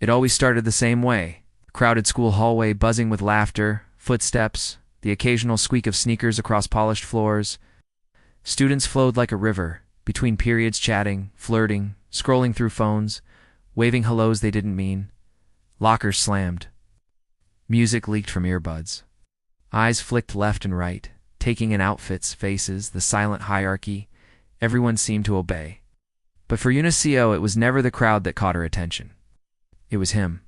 It always started the same way. Crowded school hallway buzzing with laughter, footsteps, the occasional squeak of sneakers across polished floors. Students flowed like a river, between periods chatting, flirting, scrolling through phones, waving hellos they didn't mean. Lockers slammed. Music leaked from earbuds. Eyes flicked left and right, taking in outfits, faces, the silent hierarchy. Everyone seemed to obey. But for Yuna Seo, it was never the crowd that caught her attention. It was him.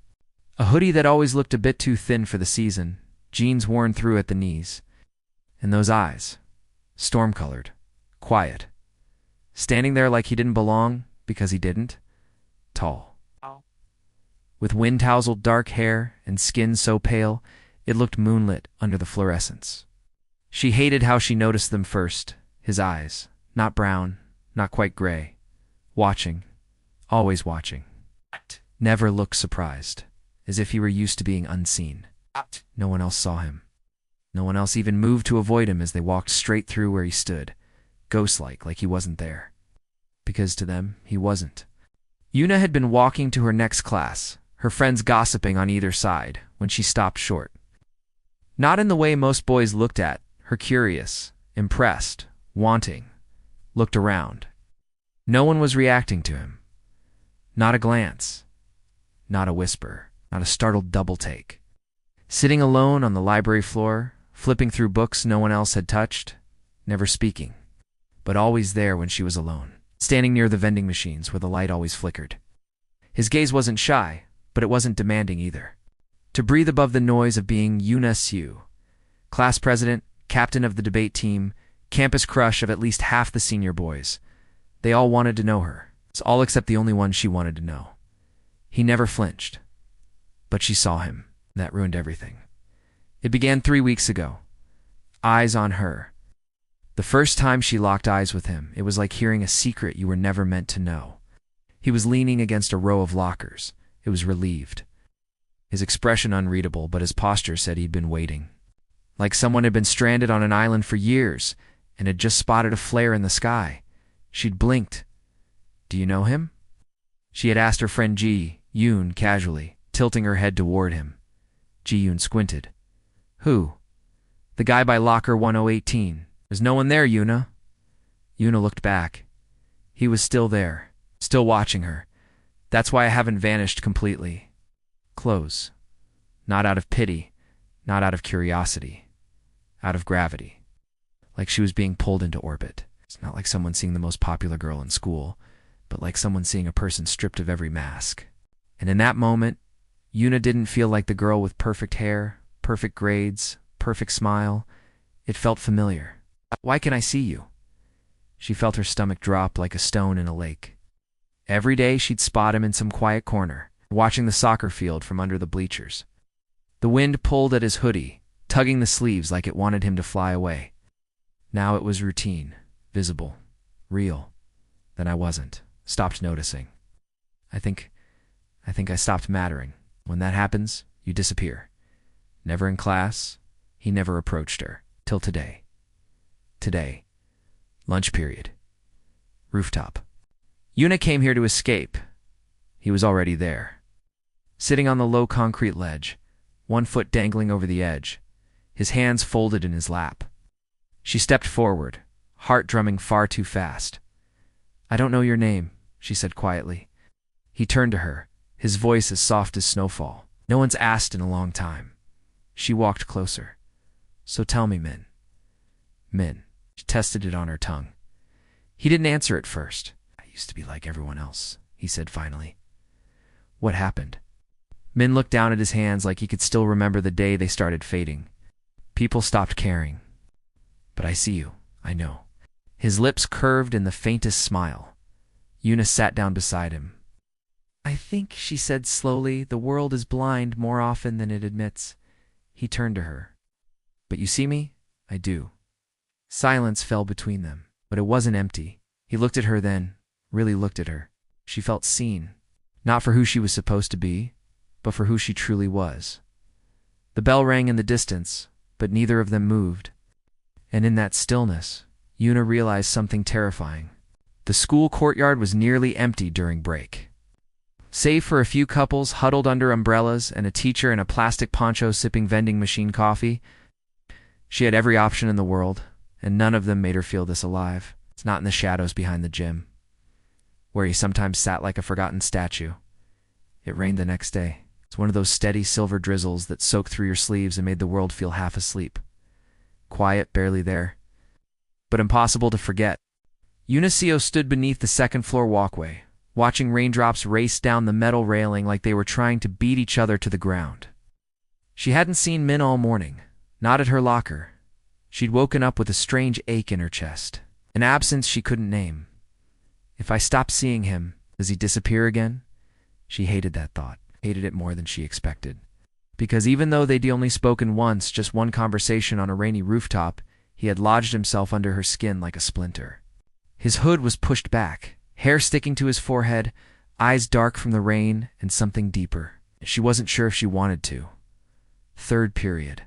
A hoodie that always looked a bit too thin for the season, jeans worn through at the knees. And those eyes, storm-colored, quiet. Standing there like he didn't belong, because he didn't. Tall. With wind-tousled dark hair and skin so pale, it looked moonlit under the fluorescence. She hated how she noticed them first, his eyes, not brown, not quite gray. Watching, always watching. Never looked surprised, as if he were used to being unseen. No one else saw him. No one else even moved to avoid him as they walked straight through where he stood, ghost-like he wasn't there. Because to them, he wasn't. Yuna had been walking to her next class, her friends gossiping on either side, when she stopped short. Not in the way most boys looked at her, curious, impressed, wanting, looked around. No one was reacting to him. Not a glance. Not a whisper. Not a startled double take. Sitting alone on the library floor, flipping through books no one else had touched, never speaking, but always there when she was alone, standing near the vending machines where the light always flickered. His gaze wasn't shy, but it wasn't demanding either. To breathe above the noise of being Yuna Seo, class president, captain of the debate team, campus crush of at least half the senior boys. They all wanted to know her, all except the only one she wanted to know. He never flinched. But she saw him. That ruined everything. It began 3 weeks ago. Eyes on her. The first time she locked eyes with him, it was like hearing a secret you were never meant to know. He was leaning against a row of lockers. It was relieved. His expression unreadable, but his posture said he'd been waiting. Like someone had been stranded on an island for years and had just spotted a flare in the sky. She'd blinked. "Do you know him?" She had asked her friend Ji-yoon casually, tilting her head toward him. Ji-yoon squinted. "Who?" "The guy by locker 1018. There's no one there, Yuna." Yuna looked back. He was still there, still watching her. "That's why I haven't vanished completely." Close. Not out of pity, not out of curiosity. Out of gravity. Like she was being pulled into orbit. It's not like someone seeing the most popular girl in school, but like someone seeing a person stripped of every mask. And in that moment, Yuna didn't feel like the girl with perfect hair, perfect grades, perfect smile. It felt familiar. "Why can I see you?" She felt her stomach drop like a stone in a lake. Every day she'd spot him in some quiet corner, watching the soccer field from under the bleachers. The wind pulled at his hoodie, tugging the sleeves like it wanted him to fly away. Now it was routine, visible, real. Then I wasn't. Stopped noticing. I think I stopped mattering. When that happens, you disappear. Never in class. He never approached her. Till today. Today. Lunch period. Rooftop. Yuna came here to escape. He was already there. Sitting on the low concrete ledge, one foot dangling over the edge, his hands folded in his lap. She stepped forward, heart drumming far too fast. "I don't know your name," she said quietly. He turned to her, his voice as soft as snowfall. "No one's asked in a long time." She walked closer. "So tell me, Min." Min. She tested it on her tongue. He didn't answer at first. "I used to be like everyone else," he said finally. "What happened?" Min looked down at his hands like he could still remember the day they started fading. "People stopped caring. But I see you, I know." His lips curved in the faintest smile. Yuna sat down beside him. "I think," she said slowly, "the world is blind more often than it admits." He turned to her. "But you see me? I do." Silence fell between them, but it wasn't empty. He looked at her then, really looked at her. She felt seen, not for who she was supposed to be, but for who she truly was. The bell rang in the distance, but neither of them moved. And in that stillness, Yuna realized something terrifying. The school courtyard was nearly empty during break. Save for a few couples huddled under umbrellas and a teacher in a plastic poncho sipping vending machine coffee, she had every option in the world, and none of them made her feel this alive. It's not in the shadows behind the gym, where he sometimes sat like a forgotten statue. It rained the next day. It's one of those steady silver drizzles that soaked through your sleeves and made the world feel half asleep. Quiet, barely there, but impossible to forget. Yuna Seo stood beneath the second-floor walkway, watching raindrops race down the metal railing like they were trying to beat each other to the ground. She hadn't seen Min all morning, not at her locker. She'd woken up with a strange ache in her chest, an absence she couldn't name. If I stop seeing him, does he disappear again? She hated that thought, hated it more than she expected. Because even though they'd only spoken once, just one conversation on a rainy rooftop, he had lodged himself under her skin like a splinter. His hood was pushed back, hair sticking to his forehead, eyes dark from the rain, and something deeper. She wasn't sure if she wanted to. Third period.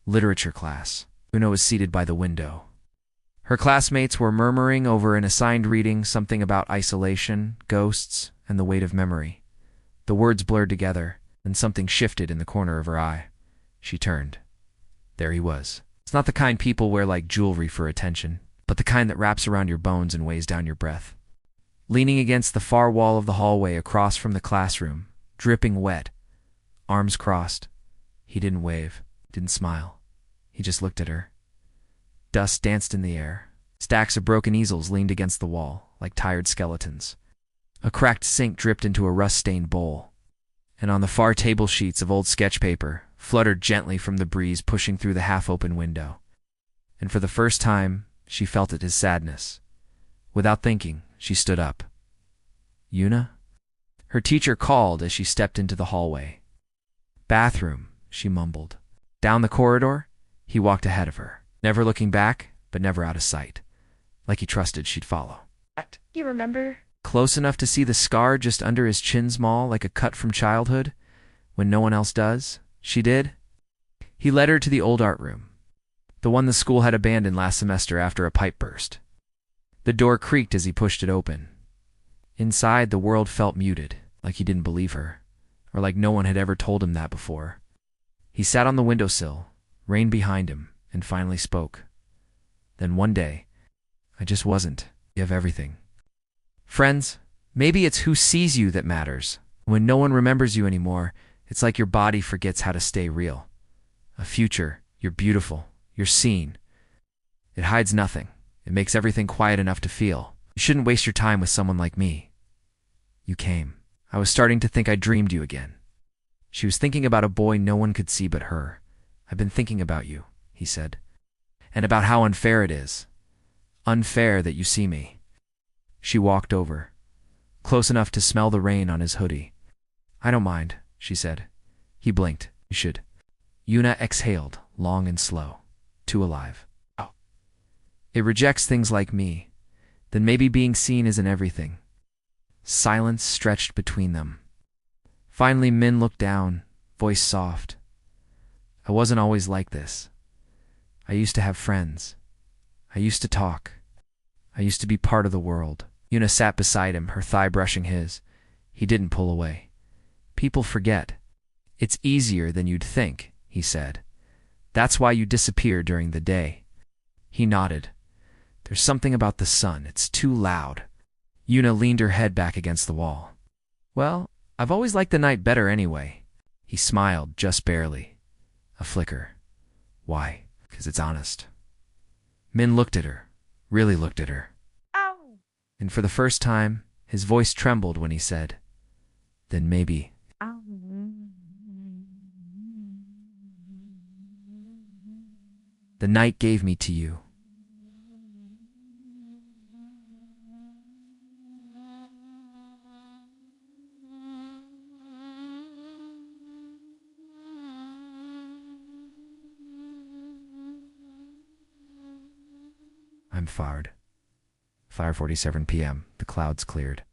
Literature class. Yuna was seated by the window. Her classmates were murmuring over an assigned reading, something about isolation, ghosts, and the weight of memory. The words blurred together, and something shifted in the corner of her eye. She turned. There he was. It's not the kind people wear like jewelry for attention, but the kind that wraps around your bones and weighs down your breath. Leaning against the far wall of the hallway across from the classroom, dripping wet, arms crossed. He didn't wave, didn't smile. He just looked at her. Dust danced in the air. Stacks of broken easels leaned against the wall, like tired skeletons. A cracked sink dripped into a rust-stained bowl. And on the far table sheets of old sketch paper, fluttered gently from the breeze pushing through the half-open window. And for the first time, she felt it, his sadness. Without thinking, she stood up. Yuna? Her teacher called as she stepped into the hallway. Bathroom, she mumbled. Down the corridor, he walked ahead of her, never looking back, but never out of sight, like he trusted she'd follow. You remember? Close enough to see the scar just under his chin small, like a cut from childhood, when no one else does. She did. He led her to the old art room, the one the school had abandoned last semester after a pipe burst. The door creaked as he pushed it open. Inside, the world felt muted, like he didn't believe her, or like no one had ever told him that before. He sat on the windowsill, rain behind him, and finally spoke. Then one day, I just wasn't. You have everything. Friends, maybe it's who sees you that matters. When no one remembers you anymore, it's like your body forgets how to stay real. A future, you're beautiful, you're seen. It hides nothing. It makes everything quiet enough to feel. You shouldn't waste your time with someone like me. You came. I was starting to think I dreamed you again. She was thinking about a boy no one could see but her. I've been thinking about you, he said, and about how unfair it is. Unfair that you see me. She walked over, close enough to smell the rain on his hoodie. I don't mind, she said. He blinked. You should. Yuna exhaled, long and slow. Too alive. Oh. It rejects things like me. Then maybe being seen isn't everything. Silence stretched between them. Finally, Min looked down, voice soft. I wasn't always like this. I used to have friends. I used to talk. I used to be part of the world. Yuna sat beside him, her thigh brushing his. He didn't pull away. People forget. It's easier than you'd think, he said. That's why you disappear during the day. He nodded. There's something about the sun. It's too loud. Yuna leaned her head back against the wall. Well, I've always liked the night better anyway. He smiled, just barely. A flicker. Why? 'Cause it's honest. Min looked at her, really looked at her. Ow! And for the first time, his voice trembled when he said, Then maybe. Ow. The night gave me to you. I'm fired. 5:47 p.m. The clouds cleared.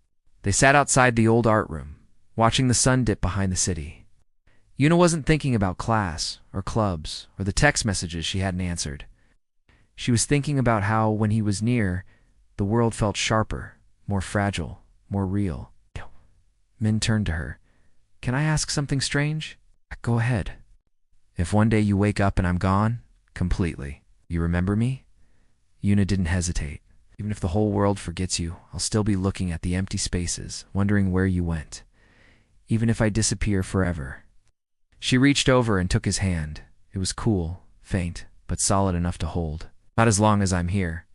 They sat outside the old art room, watching the sun dip behind the city. Yuna wasn't thinking about class, or clubs, or the text messages she hadn't answered. She was thinking about how, when he was near, the world felt sharper, more fragile, more real. Min turned to her. Can I ask something strange? Go ahead. If one day you wake up and I'm gone, completely, you remember me? Yuna didn't hesitate. Even if the whole world forgets you, I'll still be looking at the empty spaces, wondering where you went. Even if I disappear forever. She reached over and took his hand. It was cool, faint, but solid enough to hold. Not as long as I'm here.